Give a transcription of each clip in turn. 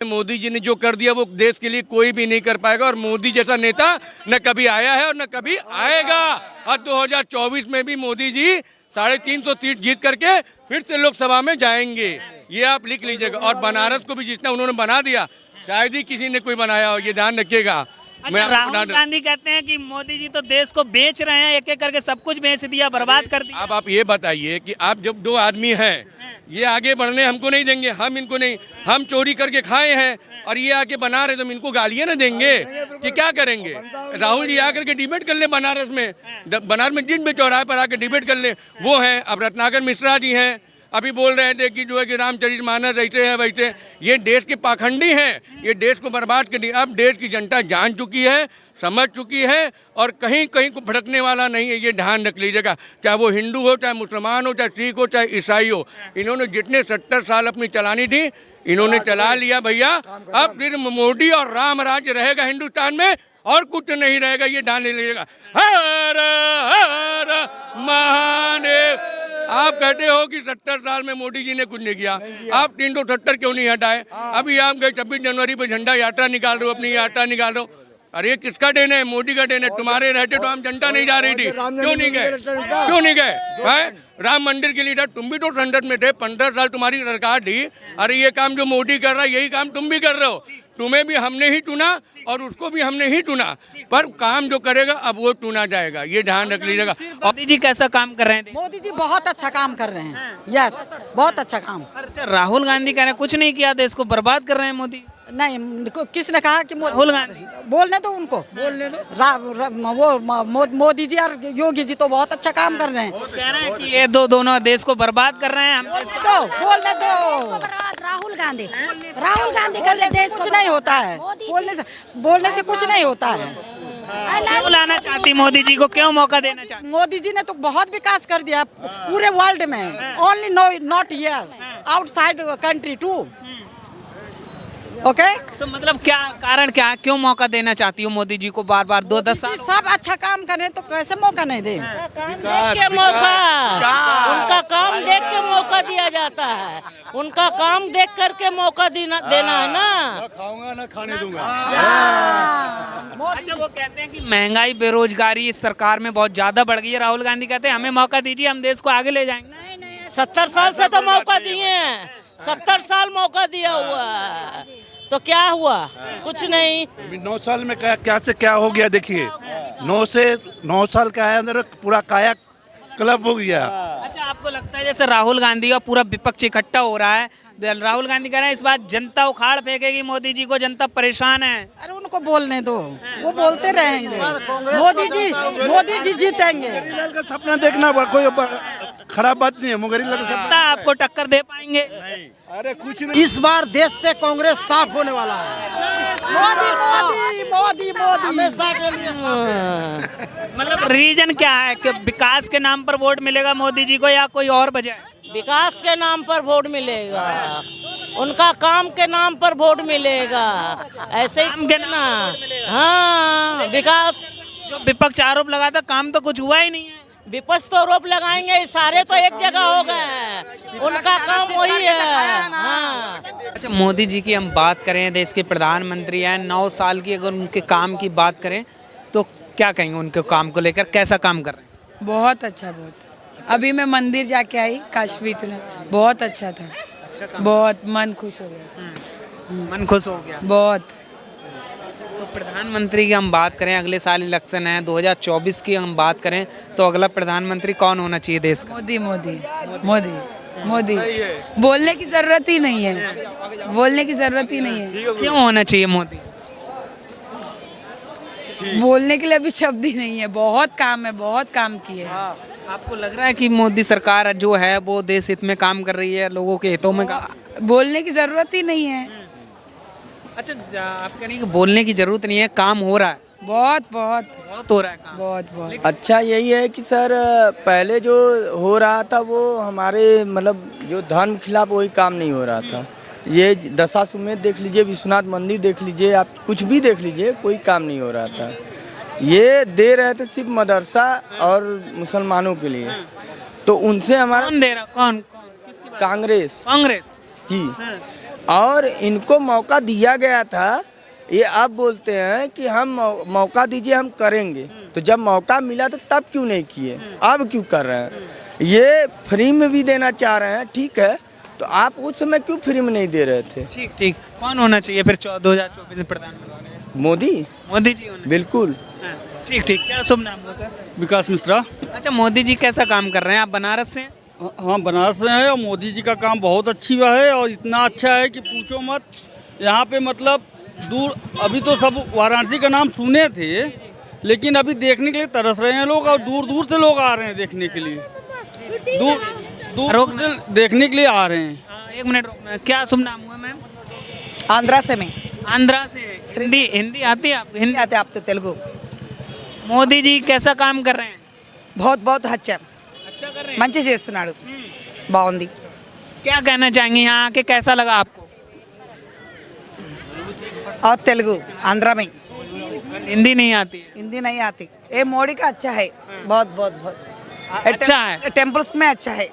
मोदी जी ने जो कर दिया वो देश के लिए कोई भी नहीं कर पाएगा, और मोदी जैसा नेता न कभी आया है और न कभी आएगा। और 2024 में भी मोदी जी 350 सीट जीत करके फिर से लोकसभा में जाएंगे, ये आप लिख लीजिएगा। और बनारस को भी जितना उन्होंने बना दिया, शायद ही किसी ने कोई बनाया हो, ये ध्यान रखिएगा। अच्छा, राहुल गांधी कहते हैं कि मोदी जी तो देश को बेच रहे हैं, एक एक करके सब कुछ बेच दिया, बर्बाद कर दिया। अब आप ये बताइए कि आप जब दो आदमी हैं, ये आगे बढ़ने हमको नहीं देंगे, हम इनको नहीं, हम चोरी करके खाए हैं और ये आके बना रहे, तो हम इनको गालियां ना देंगे कि क्या करेंगे? राहुल जी आकर के डिबेट कर ले बनारस में, बनारस में जिन भी चौराहे पर आकर डिबेट कर ले, वो हैं। अब रत्नाकर मिश्रा जी हैं, अभी बोल रहे थे कि जो है कि रामचरितमानस ऐसे है वैसे, ये देश के पाखंडी हैं, ये देश को बर्बाद कर दिया। अब देश की जनता जान चुकी है, समझ चुकी है, और कहीं कहीं को भड़कने वाला नहीं है, ये ध्यान रख लीजिएगा। चाहे वो हिंदू हो, चाहे मुसलमान हो, चाहे सिख हो, चाहे ईसाई हो, इन्होंने जितने 70 साल अपनी चलानी थी इन्होंने चला लिया भैया। अब फिर मोदी और राम राज्य रहेगा हिंदुस्तान में, और कुछ नहीं रहेगा, ये ध्यान ले लीजिएगा। हर हर महादेव। आप कहते हो कि 70 साल में मोदी जी ने कुछ नहीं किया, आप 370 क्यों नहीं हटाए? अभी आप गए 26 जनवरी पे झंडा यात्रा निकाल रहे हो, अपनी यात्रा निकाल रहे हो। अरे किसका देन है? मोदी का देन है। तुम्हारे रहते तो हम जनता नहीं जा रही थी, क्यों नहीं गए? क्यों नहीं गए? राम मंदिर के लिए तुम भी तो संसद में थे, 15 साल तुम्हारी सरकार थी। अरे ये काम जो मोदी कर रहा है, यही काम तुम भी कर रहे हो। तुम्हें भी हमने ही चुना और उसको भी हमने ही चुना, पर काम जो करेगा अब वो चुना जाएगा, ये ध्यान रख लीजिएगा। मोदी जी कैसा काम कर रहे हैं? मोदी जी बहुत अच्छा काम कर रहे हैं, यस, बहुत अच्छा काम। अच्छा, राहुल गांधी कह रहे हैं कुछ नहीं किया, देश को बर्बाद कर रहे हैं मोदी। नहीं, किसने कहा कि राहुल गांधी बोलने दो उनको, बोलने दो। मोदी जी और योगी जी तो बहुत अच्छा काम कर रहे हैं। वो कह रहे हैं कि ये दोनों देश को बर्बाद कर रहे हैं, हम देश को बोलने दो। राहुल गांधी कर ले, देश कुछ नहीं होता है, बोलने से कुछ नहीं होता है। क्यों लाना चाहती मोदी जी को, क्यों मौका देना चाहती? मोदी जी ने तो बहुत विकास कर दिया पूरे वर्ल्ड में, only not here, outside country too. Okay, तो मतलब क्या कारण, क्या क्यों मौका देना चाहती हो मोदी जी को बार बार? 2-10 साल सब अच्छा काम कर रहे हैं, तो कैसे मौका नहीं दे? के मौका, उनका काम देख के मौका दिया जाता है, उनका काम देख करके मौका देना है ना। खाऊंगा ना खाने दूंगा। अच्छा, वो कहते हैं कि महंगाई, बेरोजगारी इस सरकार में बहुत ज्यादा बढ़ गई है। राहुल गांधी कहते हैं हमें मौका दीजिए, हम देश को आगे ले जाएंगे। 70 साल से तो मौका दिए हैं, 70 साल मौका दिया हुआ है, तो क्या हुआ? कुछ नहीं। 9 साल में क्या से क्या हो गया देखिए, 9 साल का है अंदर पूरा काया क्लब हो गया। अच्छा, आपको लगता है जैसे राहुल गांधी का पूरा विपक्ष इकट्ठा हो रहा है, राहुल गांधी कह रहे हैं इस बार जनता उखाड़ फेंकेगी मोदी जी को, जनता परेशान है? अरे उनको बोलने दो, वो बोलते रहेंगे। मोदी जी जीतेंगे। का सपना देखना कोई खराब बात नहीं है, मगर सत्ता आपको टक्कर दे पाएंगे? अरे कुछ नहीं। इस बार देश से कांग्रेस साफ होने वाला है। मोदी हमेशा के लिए मतलब रीजन क्या है कि विकास के नाम पर वोट मिलेगा मोदी जी को, या कोई और वजह है? विकास के नाम पर वोट मिलेगा, उनका काम के नाम पर वोट मिलेगा, ऐसे ही ना। हाँ, विकास। जो विपक्ष आरोप लगाता, काम तो कुछ हुआ ही नहीं है। विपक्ष तो आरोप लगाएंगे, सारे तो एक जगह हो गए, उनका काम वही है। हाँ। अच्छा, मोदी जी की हम बात करें, देश के प्रधानमंत्री हैं, 9 साल की अगर उनके काम की बात करें तो क्या कहेंगे उनके काम को लेकर, कैसा काम कर रहे हैं? बहुत अच्छा, बहुत। अभी मैं मंदिर जाके आई काशी में, बहुत अच्छा था। बहुत मन खुश हो गया। मन खुश हो गया बहुत। तो प्रधानमंत्री की हम बात करें, अगले साल इलेक्शन है 2024 की हम बात करें, तो अगला प्रधानमंत्री कौन होना चाहिए देश का? मोदी। बोलने की जरूरत ही नहीं है, बोलने की जरूरत ही नहीं है। क्यों होना चाहिए मोदी? बोलने के लिए अभी शब्द ही नहीं है, बहुत काम है, बहुत काम किए। आपको लग रहा है कि मोदी सरकार जो है वो देश हित में काम कर रही है, लोगों के हितों में बोलने की जरूरत ही नहीं है। अच्छा, आप कह रही हैं कि बोलने की जरूरत नहीं है, काम हो रहा है? बहुत हो रहा है काम। बहुत। अच्छा यही है कि सर पहले जो हो रहा था वो हमारे मतलब जो धर्म खिलाफ वही काम नहीं हो रहा था। ये दशाश्वमेध देख लीजिए, विश्वनाथ मंदिर देख लीजिए, आप कुछ भी देख लीजिए, कोई काम नहीं हो रहा था। ये दे रहे थे सिर्फ मदरसा और मुसलमानों के लिए, तो उनसे हमारा कौन दे रहा? कौन? कांग्रेस कांग्रेस जी। और इनको मौका दिया गया था, ये अब बोलते हैं कि हम मौका दीजिए हम करेंगे। तो जब मौका मिला तो तब क्यों नहीं किए, अब क्यों कर रहे हैं? ये फ्री में भी देना चाह रहे हैं, ठीक है, तो आप उस समय क्यों फ्री में नहीं दे रहे थे? ठीक ठीक। कौन होना चाहिए फिर 2024 में प्रधानमंत्री? मोदी। मोदी जी होना। बिल्कुल। हाँ, ठीक ठीक। क्या शुभ नाम हो सर? विकास मिश्रा। अच्छा, मोदी जी कैसा काम कर रहे हैं? आप बनारस से हैं? हाँ, बनारस से है और मोदी जी का काम बहुत अच्छी हुआ है और इतना अच्छा है कि पूछो मत। यहाँ पे मतलब दूर, अभी तो सब वाराणसी का नाम सुने थे, लेकिन अभी देखने के लिए तरस रहे हैं लोग और दूर दूर से लोग आ रहे हैं देखने के लिए, दूर से देखने के लिए आ रहे हैं। एक मिनट रोकना। क्या शुभ नाम हुआ मैम? आंध्रा से मैं आंध्रा से। हिंदी हिंदी आती है आपको? हिंदी आते आप तो तेलुगु मोदी जी कैसा काम कर रहे हैं? बहुत बहुत अच्छा अच्छा कर रहे हैं। మంచి చేస్తున్నాడు బాగుంది क्या कहना चाहेंगे यहाँ आके? कैसा लगा आपको? और तेलुगु आंध्रा में हिंदी नहीं आती है? हिंदी नहीं आती। ये मोदी का अच्छा है, बहुत बहुत बहुत अच्छा है। टेम्पल्स में अच्छा है,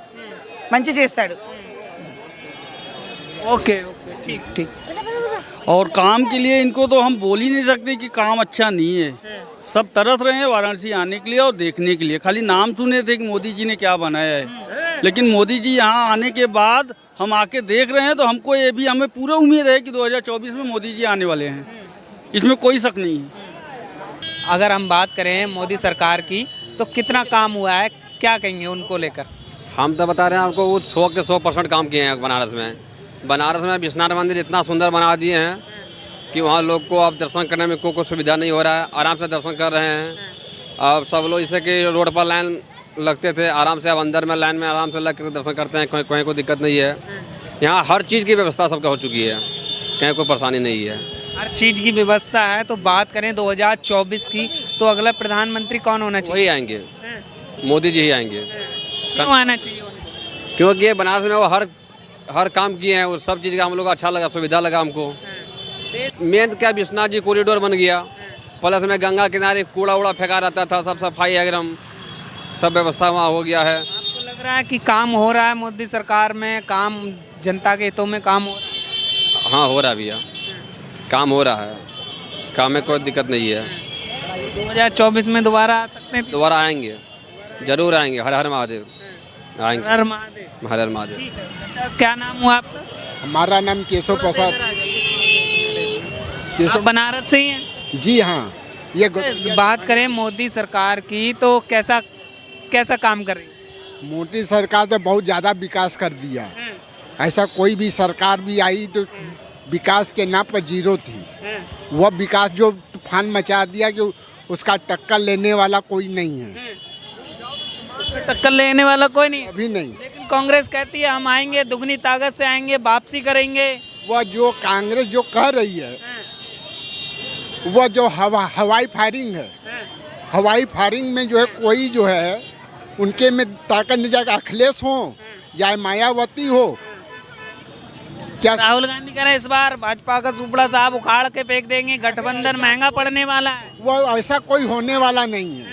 మంచి చేస్తాడు। ओके ओके, ठीक ठीक। और काम के लिए इनको तो हम बोल ही नहीं सकते कि काम अच्छा नहीं है। सब तरस रहे हैं वाराणसी आने के लिए और देखने के लिए। खाली नाम सुने थे कि मोदी जी ने क्या बनाया है, लेकिन मोदी जी यहाँ आने के बाद हम आके देख रहे हैं तो हमको ये भी, हमें पूरा उम्मीद है कि 2024 में मोदी जी आने वाले हैं, इसमें कोई शक नहीं है। अगर हम बात करें मोदी सरकार की तो कितना काम हुआ है, क्या कहेंगे उनको लेकर? हम तो बता रहे हैं आपको, वो 100 के 100% काम किए हैं बनारस में। बनारस में विश्वनाथ मंदिर इतना सुंदर बना दिए हैं कि वहाँ लोग को अब दर्शन करने में कोई सुविधा नहीं हो रहा है, आराम से दर्शन कर रहे हैं। अब सब लोग जैसे कि रोड पर लाइन लगते थे, आराम से अब अंदर में लाइन में आराम से लग कर दर्शन करते हैं, कहीं कोई दिक्कत नहीं है। यहाँ हर चीज़ की व्यवस्था सबका हो चुकी है, कहीं कोई परेशानी नहीं है। हर चीज़ की व्यवस्था है। तो बात करें 2024 की, तो अगला प्रधानमंत्री कौन होना चाहिए? वही आएंगे, मोदी जी ही आएंगे। क्यों आना चाहिए उन्हें? क्योंकि ये बनारस में वो हर काम किए हैं, वो सब चीज़ का हम लोग अच्छा लगा, सुविधा लगा हमको। मेन क्या, विश्वनाथ जी कॉरिडोर बन गया, प्लस में गंगा किनारे कूड़ा उड़ा फेंका रहता था, सब सफाई एकदम सब व्यवस्था वहाँ हो गया है। आपको लग रहा है कि काम हो रहा है मोदी सरकार में? काम जनता के हितों में काम हो रहा है? हाँ, हो रहा है भैया, काम हो रहा है, काम में कोई दिक्कत नहीं है। 2024 में दोबारा आ सकते हैं? दोबारा आएंगे, जरूर आएंगे। हर हर महादेव आएंगे। हर महादेव। हर हर महादेव। अच्छा, क्या नाम हुआ आपका? हमारा नाम केशव प्रसाद। आप बनारस से ही हैं? जी हाँ। ये बात करें मोदी सरकार की तो कैसा काम कर रही है? मोदी सरकार तो बहुत ज़्यादा विकास कर दिया। ऐसा कोई भी सरकार भी आई तो विकास के नाम पर जीरो थी। वह विकास जो तूफान मचा दिया कि उसका टक्कर लेने वाला कोई नहीं है। टक्कर लेने वाला कोई नहीं? अभी नहीं। लेकिन कांग्रेस कहती है हम आएंगे, दुगनी ताकत से आएंगे, वापसी करेंगे। वह जो कांग्रेस जो कह रही है, वह जो हवाई फायरिंग है, हवाई फायरिंग में जो है कोई जो है उनके में ताकत नहीं जाएगा। अखिलेश हो या मायावती हो, क्या राहुल गांधी कह रहे हैं इस बार भाजपा का सुपड़ा साहब उखाड़ के फेंक देंगे, गठबंधन महंगा पड़ने वाला है। वह ऐसा कोई होने वाला नहीं है।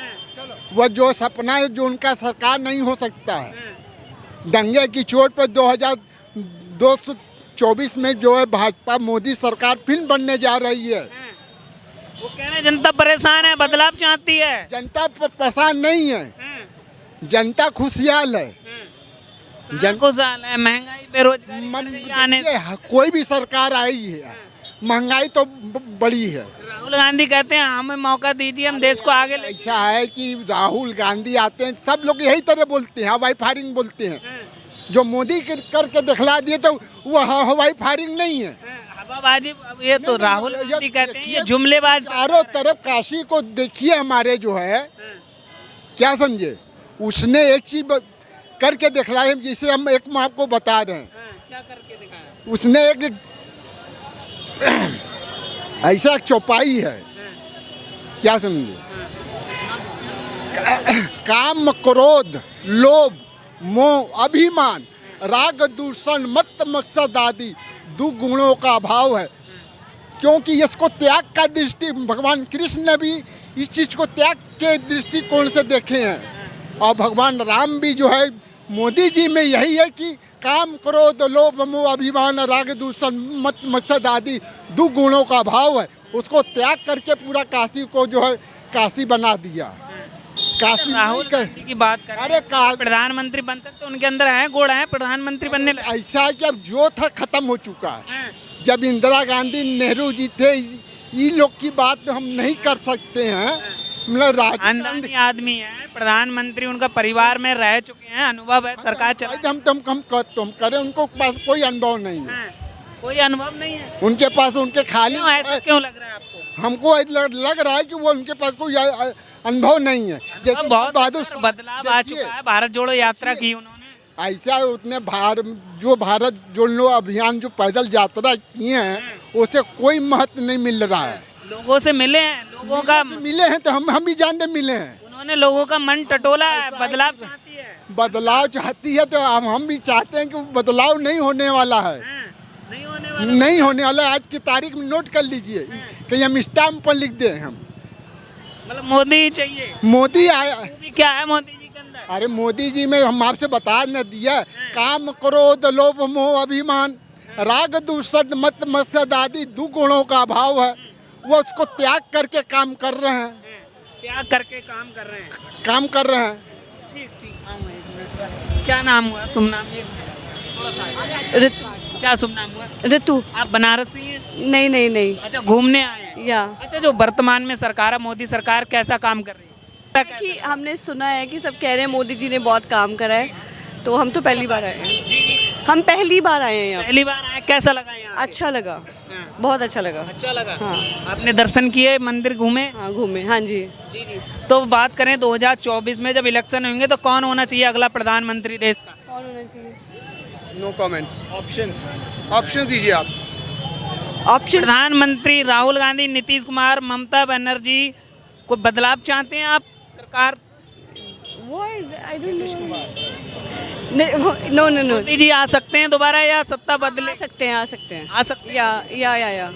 वह जो सपना है जो उनका सरकार नहीं हो सकता है। दंगे की चोट पर 2024 में जो है भाजपा मोदी सरकार फिर बनने जा रही है। वो कह रहे हैं जनता परेशान है, बदलाव चाहती है। जनता परेशान नहीं है, जनता खुशहाल है। खुशहाल है। महंगाई, बेरोजगारी आने कोई भी सरकार आई है, महंगाई तो बड़ी है। राहुल गांधी कहते हैं हमें मौका दीजिए, हम देश को आगे ले। ऐसा है कि राहुल गांधी आते हैं, सब लोग यही तरह बोलते हैं, हवाई फायरिंग बोलते हैं। जो मोदी करके दिखला दिए तो वो हवाई फायरिंग नहीं है, हवाबाजी। ये तो राहुल गांधी कहते हैं ये जुमलेबाज। चारों तरफ काशी को देखिए, हमारे जो है क्या समझे, उसने एक चीज करके दिखलाए, जिसे हम आपको बता रहे हैं। क्या करके दिखाया? उसने एक ऐसा चौपाई है, क्या समझे, काम, क्रोध, लोभ, मोह, अभिमान, राग, दूषण, मत, मकसद आदि दुगुणों का अभाव है। क्योंकि इसको त्याग का दृष्टि, भगवान कृष्ण ने भी इस चीज को त्याग के दृष्टिकोण से देखे हैं। और भगवान राम भी जो है मोदी जी में यही है कि काम करो तो लोभ मोह अभिमान राग दूषण मत मत्सर आदि दुगुणों का भाव है, उसको त्याग करके पूरा काशी को जो है काशी बना दिया। काशी राहुल गांधी की बात करें, अरे प्रधानमंत्री बन सकते, उनके अंदर है गुण है प्रधानमंत्री बनने लगे। ऐसा है कि अब जो था खत्म हो चुका है। जब इंदिरा गांधी नेहरू जी थे, ये लोग की बात हम नहीं कर सकते हैं। मतलब खानदानी आदमी है, प्रधानमंत्री उनका परिवार में रह चुके हैं, अनुभव है, सरकार चला। हम करें, उनको पास कोई अनुभव नहीं है। कोई अनुभव नहीं है उनके पास, उनके खाली ऐसा क्यों लग रहा है आपको? हमको लग रहा है कि वो उनके पास कोई अनुभव नहीं है। बहुत बदलाव आ चुका है, भारत जोड़ो यात्रा की उन्होंने। ऐसा उतने भारत जोड़ो अभियान जो पैदल यात्रा किए हैं, उसे कोई महत्व नहीं मिल रहा है। लोगों से मिले हैं, लोगों का मिले हैं तो हम भी जानने मिले हैं। उन्होंने लोगों का मन टटोला है, बदलाव चाहती है। बदलाव चाहती है तो हम भी चाहते हैं कि बदलाव नहीं होने वाला है। नहीं होने वाला। आज की तारीख में नोट कर लीजिए, कि हम स्टाम्प पर लिख दें हम, मतलब मोदी चाहिए। मोदी आया क्या है मोदी जी के अंदर? अरे मोदी जी में हम आपसे बता न दिया, काम करो तो लोभ मोह अभिमान राग दूषण मत मत्सर आदि दुगुणों का भाव है, वो उसको त्याग करके काम कर रहे हैं। त्याग करके काम कर रहे हैं। काम कर रहे हैं। ठीक ठीक। क्या नाम हुआ? तुम नाम क्या शुभ नाम हुआ? ऋतु। आप बनारसी हैं? नहीं नहीं नहीं। अच्छा, घूमने आए हैं? या अच्छा, जो वर्तमान में सरकार है, मोदी सरकार कैसा काम कर रही है? कि हमने सुना है कि सब कह रहे हैं मोदी जी ने बहुत काम करा है, तो हम तो पहली बार आए हैं। हम पहली बार आए हैं यहाँ। पहली बार आए, कैसा लगा यहाँ? अच्छा लगा, बहुत अच्छा लगा। अच्छा लगा। हाँ। आपने दर्शन किए, मंदिर घूमे? हाँ घूमे। हाँ जी। जी जी। तो बात करें 2024 में जब इलेक्शन होंगे तो कौन होना चाहिए अगला प्रधानमंत्री देश का? कौन होना चाहिए? No comments. ऑप्शन दीजिए आप। ऑप्शन प्रधानमंत्री राहुल गांधी, नीतीश कुमार, ममता बनर्जी, कोई बदलाव चाहते हैं आप सरकार? No no no. Modi ji आ सकते हैं दोबारा या सत्ता बदले? आ सकते हैं, आ सकते हैं। आ सकते हैं। या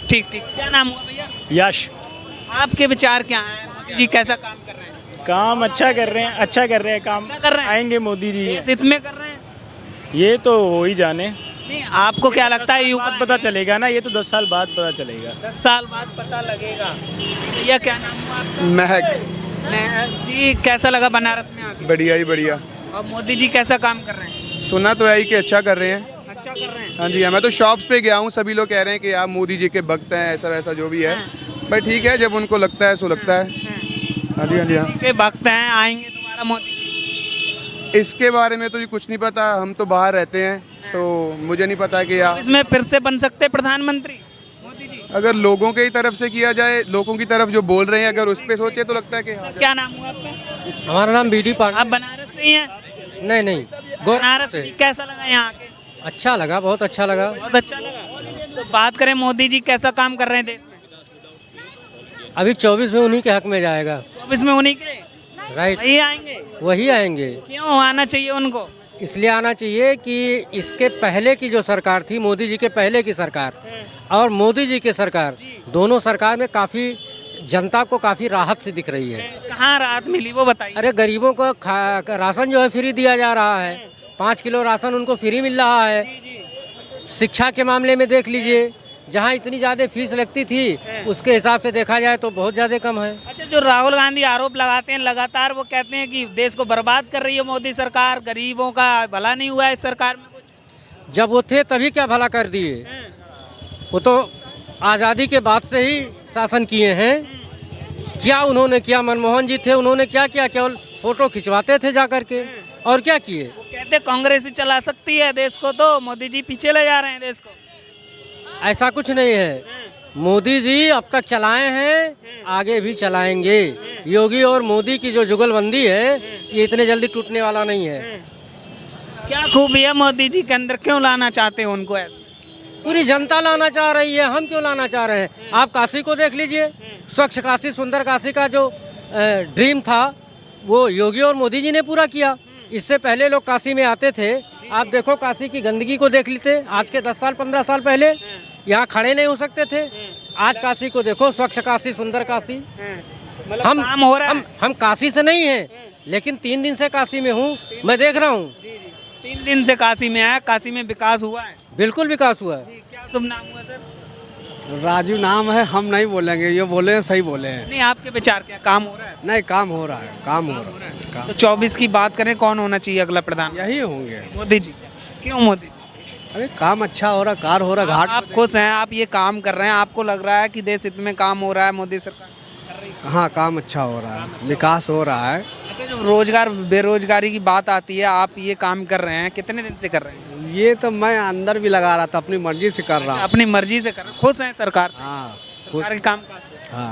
ठीक ठीक। क्या नाम हुआ भैया? यश। आपके विचार क्या हैं? मोदी जी कैसा काम कर रहे हैं? काम अच्छा कर रहे हैं, अच्छा कर रहे हैं काम। अच्छा कर रहे हैं। आएंगे मोदी जी। देश हित में कर रहे हैं? ये तो हो ही जाने। नहीं, आपको क्या लगता है? बाद पता चलेगा ना, ये तो 10 साल बाद पता चलेगा। 10 साल बाद पता लगेगा। भैया क्या नाम हुआ आपका? महक। जी, कैसा लगा बनारस में आके? बढ़िया ही बढ़िया। और मोदी जी कैसा काम कर रहे हैं? सुना तो है ही कि अच्छा कर रहे हैं। अच्छा कर रहे हैं। हाँ जी, मैं तो शॉप्स पे गया हूँ, सभी लोग कह रहे हैं कि आप मोदी जी के भक्त हैं, ऐसा वैसा जो भी है। भाई ठीक है, जब उनको लगता है सो लगता है। हाँ जी, हाँ जी, हाँ। के भक्त हैं, आएंगे दोबारा मोदी जी? इसके बारे में तो जी कुछ नहीं पता, हम तो बाहर रहते हैं, तो मुझे नहीं पता कि यार इसमें फिर से बन सकते प्रधानमंत्री मोदी जी? अगर लोगों के ही तरफ से किया जाए, लोगों की तरफ जो बोल रहे हैं, अगर उस पर सोचे तो लगता है कि हाँ। क्या नाम हुआ आपका? हमारा नाम बीडी पांडे। आप बनारस से ही हैं? नहीं नहीं, बनारस से। कैसा लगा यहाँ आके? अच्छा लगा, बहुत अच्छा लगा। बहुत अच्छा लगा। तो बात करें मोदी जी कैसा काम कर रहे हैं देश में? अभी 24 में उन्हीं के हक में जाएगा। 24 में उन्हीं के? राइट, वही आएंगे? वही आएंगे। क्यों आना चाहिए उनको? इसलिए आना चाहिए कि इसके पहले की जो सरकार थी, मोदी जी के पहले की सरकार और मोदी जी की सरकार, दोनों सरकार में काफ़ी जनता को काफ़ी राहत सी दिख रही है। कहाँ राहत मिली वो बताइए। अरे गरीबों को राशन जो है फ्री दिया जा रहा है, 5 किलो राशन उनको फ्री मिल रहा है। शिक्षा के मामले में देख लीजिए, जहाँ इतनी ज़्यादा फीस लगती थी उसके हिसाब से देखा जाए तो बहुत ज़्यादा कम है। अच्छा, जो राहुल गांधी आरोप लगाते हैं लगातार, वो कहते हैं कि देश को बर्बाद कर रही है मोदी सरकार, गरीबों का भला नहीं हुआ है इस सरकार में कुछ। जब वो थे तभी क्या भला कर दिए? वो तो आज़ादी के बाद से ही शासन किए हैं। क्या उन्होंने किया? मनमोहन जी थे, उन्होंने क्या किया? केवल फोटो खिंचवाते थे जा करके, और क्या किए? वो कहते कांग्रेस ही चला सकती है देश को, तो मोदी जी पीछे ले जा रहे हैं देश को। ऐसा कुछ नहीं है, मोदी जी अब तक चलाए हैं, आगे भी चलाएंगे। योगी और मोदी की जो जुगलबंदी है, ये इतने जल्दी टूटने वाला नहीं है। क्या खूबी है मोदी जी के अंदर? क्यों लाना चाहते हैं उनको? पूरी जनता लाना चाह रही है, हम क्यों लाना चाह रहे हैं? आप काशी को देख लीजिए, स्वच्छ काशी, सुंदर काशी का जो ड्रीम था, वो योगी और मोदी जी ने पूरा किया। इससे पहले लोग काशी में आते थे, आप देखो काशी की गंदगी को देख लेते। आज के 10 साल 15 साल पहले यहाँ खड़े नहीं हो सकते थे। आज काशी को देखो, स्वच्छ काशी, सुंदर काशी। काम हो रहा है। हम काशी से नहीं हैं, लेकिन 3 दिन से काशी में हूँ, मैं देख रहा हूँ। 3 दिन से काशी में है, काशी में विकास हुआ है? बिल्कुल विकास हुआ है। क्या शुभ नाम हुआ सर? राजू नाम है, हम नहीं बोलेंगे, ये बोले हैं सही बोले हैं। नहीं, आपके विचार क्या, काम हो रहा है? नहीं, काम हो रहा है, काम हो रहा है। तो 24 की बात करें, कौन होना चाहिए अगला प्रधान? यही होंगे, मोदी जी। क्यों मोदी जी? अरे काम अच्छा हो रहा, कार हो रहा, घाट। आप खुश हैं, आप ये काम कर रहे हैं, आपको लग रहा है कि देश हित में काम हो रहा है, मोदी सरकार कर रही है? कहाँ काम अच्छा हो रहा है, विकास हो रहा है। अच्छा, जब रोजगार बेरोजगारी की बात आती है, आप ये काम कर रहे हैं, कितने दिन से कर रहे हैं? ये तो मैं अंदर भी लगा रहा था, अपनी मर्जी से कर रहा हूँ। अपनी मर्जी से कर रहे हैं, खुश हैं सरकार से? हाँ, सरकार के काम काज से? हाँ।